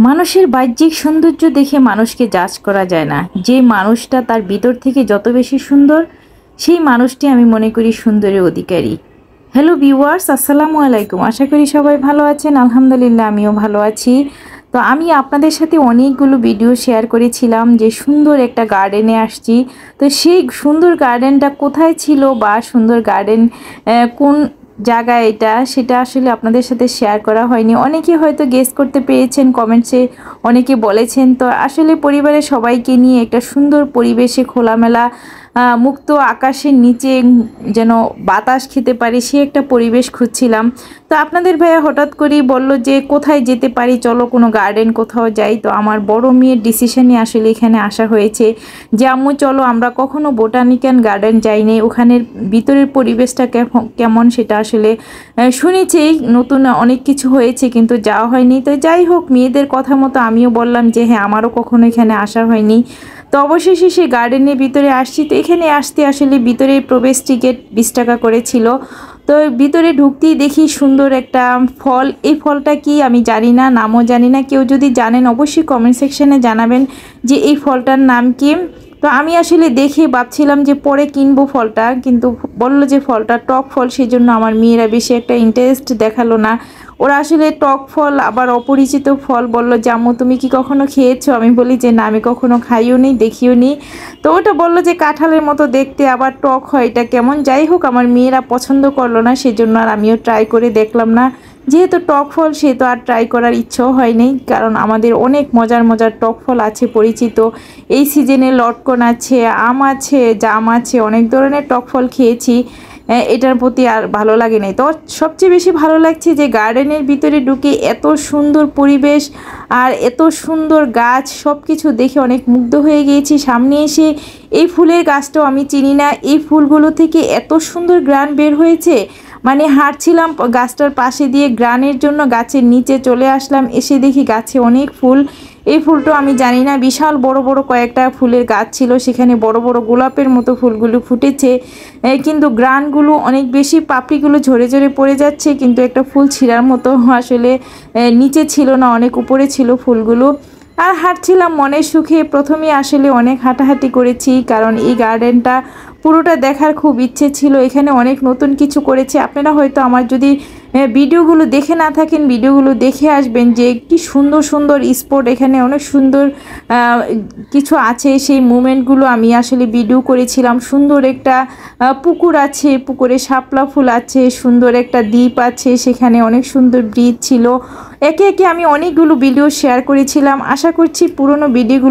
মানুষের বাহ্যিক সৌন্দর্য দেখে মানুষকে জাজ করা যায় না। যে মানুষটা তার ভিতর থেকে যত বেশি সুন্দর, সেই মানুষটি আমি মনে করি সুন্দরের অধিকারী। হ্যালো ভিউয়ার্স, আসসালামু আলাইকুম। আশা করি সবাই ভালো আছেন। আলহামদুলিল্লাহ, আমিও ভালো আছি। তো আমি আপনাদের সাথে অনেকগুলো ভিডিও শেয়ার করেছিলাম যে সুন্দর একটা গার্ডেনে আসছি। তো সেই সুন্দর গার্ডেনটা কোথায় ছিল বা সুন্দর গার্ডেন কোন জায়গায় এটা, সেটা আসলে আপনাদের সাথে শেয়ার করা হয়নি। অনেকে হয়তো গেস করতে পেরেছেন, কমেন্টসে অনেকে বলেছেন। তো আসলে পরিবারের সবাইকে নিয়ে একটা সুন্দর পরিবেশে খোলামেলা মুক্ত আকাশের নিচে যেন বাতাস খেতে পারি, সে একটা পরিবেশ খুঁজছিলাম। তো আপনাদের ভাইয়া হঠাৎ করেই বলল যে কোথায় যেতে পারি, চলো কোনো গার্ডেন কোথাও যাই। তো আমার বড় মেয়ের ডিসিশনে আসলে এখানে আসা হয়েছে যে আম্মু চলো, আমরা কখনো বোটানিক্যাল গার্ডেন যাইনি, ওখানের ভিতরের পরিবেশটা কেমন সেটা আসলে শুনেছি। নতুন অনেক কিছু হয়েছে কিন্তু যাওয়া হয়নি। তো যাই হোক, মেয়েদের কথা মতো আমিও বললাম যে হ্যাঁ, আমারও কখনো এখানে আসা হয়নি। তো অবশেষে সে গার্ডেনের ভিতরে আসছি। তো এখানে আসতে আসলে ভিতরে প্রবেশ টিকিট 20 টাকা করেছিল। তো ভিতরে ঢুকতেই দেখি সুন্দর একটা ফল। এই ফলটা কি আমি জানি না, নামও জানি না। কেউ যদি জানেন অবশ্যই কমেন্ট সেকশনে জানাবেন যে এই ফলটার নাম কি। তো আমি আসলে দেখে ভাবছিলাম যে পরে কিনবো ফলটা, কিন্তু বললো যে ফলটা টক ফল, সেই জন্য আমার মেয়েরা বেশি একটা ইন্টারেস্ট দেখালো না। ওরা আসলে টক ফল আবার অপরিচিত ফল বললো যে আম্মু তুমি কি কখনো খেয়েছো? আমি বলি যে না, আমি কখনো খাইও নি, দেখিও নি। তো ওটা বললো যে কাঁঠালের মতো দেখতে, আবার টক হয়, এটা কেমন। যাই হোক, আমার মেয়েরা পছন্দ করলো না, সেজন্য আর আমিও ট্রাই করে দেখলাম না। যেহেতু টক ফল, সেহেতু আর ট্রাই করার ইচ্ছেও হয়নি, কারণ আমাদের অনেক মজার মজার টক ফল আছে পরিচিত। এই সিজনে লটকন আছে, আম আছে, জাম আছে, অনেক ধরনের টক ফল খেয়েছি। এটার প্রতি আর ভালো লাগে নাই। তো সবচেয়ে বেশি ভালো লাগছে যে গার্ডেনের ভিতরে ঢুকে এত সুন্দর পরিবেশ আর এত সুন্দর গাছ, সব কিছু দেখে অনেক মুগ্ধ হয়ে গিয়েছি। সামনে এসে এই ফুলের গাছটাও আমি চিনি না, এই ফুলগুলো থেকে এত সুন্দর গ্রান বের হয়েছে। মানে হাঁটছিলাম গাছটার পাশে দিয়ে, গ্রানের জন্য গাছের নিচে চলে আসলাম, এসে দেখি গাছে অনেক ফুল। এই ফুলটা আমি জানি না, বিশাল বড় বড় কয়েকটা ফুলের গাছ ছিল, সেখানে বড় বড় গোলাপের মতো ফুলগুলো ফুটেছে। কিন্তু গ্রানগুলো অনেক বেশি, পাপড়িগুলো ঝরে ঝরে পড়ে যাচ্ছে, কিন্তু একটা ফুল ছিঁড়ার মতো আসলে নিচে ছিল না, অনেক উপরে ছিল ফুলগুলো। আর হাঁটছিলাম মনের সুখে। প্রথমে আসলে অনেক হাঁটাহাঁটি করেছি, কারণ এই গার্ডেনটা পুরোটা দেখার খুব ইচ্ছে ছিল। এখানে অনেক নতুন কিছু করেছে। আপনারা হয়তো আমার যদি ভিডিওগুলো দেখে না থাকেন, ভিডিওগুলো দেখে আসবেন যে কি সুন্দর সুন্দর স্পট, এখানে অনেক সুন্দর কিছু আছে। সেই মুমেন্টগুলো আমি আসলে ভিডিও করেছিলাম। সুন্দর একটা পুকুর আছে, পুকুরে শাপলা ফুল আছে, সুন্দর একটা দ্বীপ আছে, সেখানে অনেক সুন্দর ব্রিজ ছিল। একে একে আমি অনেকগুলো ভিডিও শেয়ার করেছিলাম। আশা করছি পুরনো ভিডিওগুলো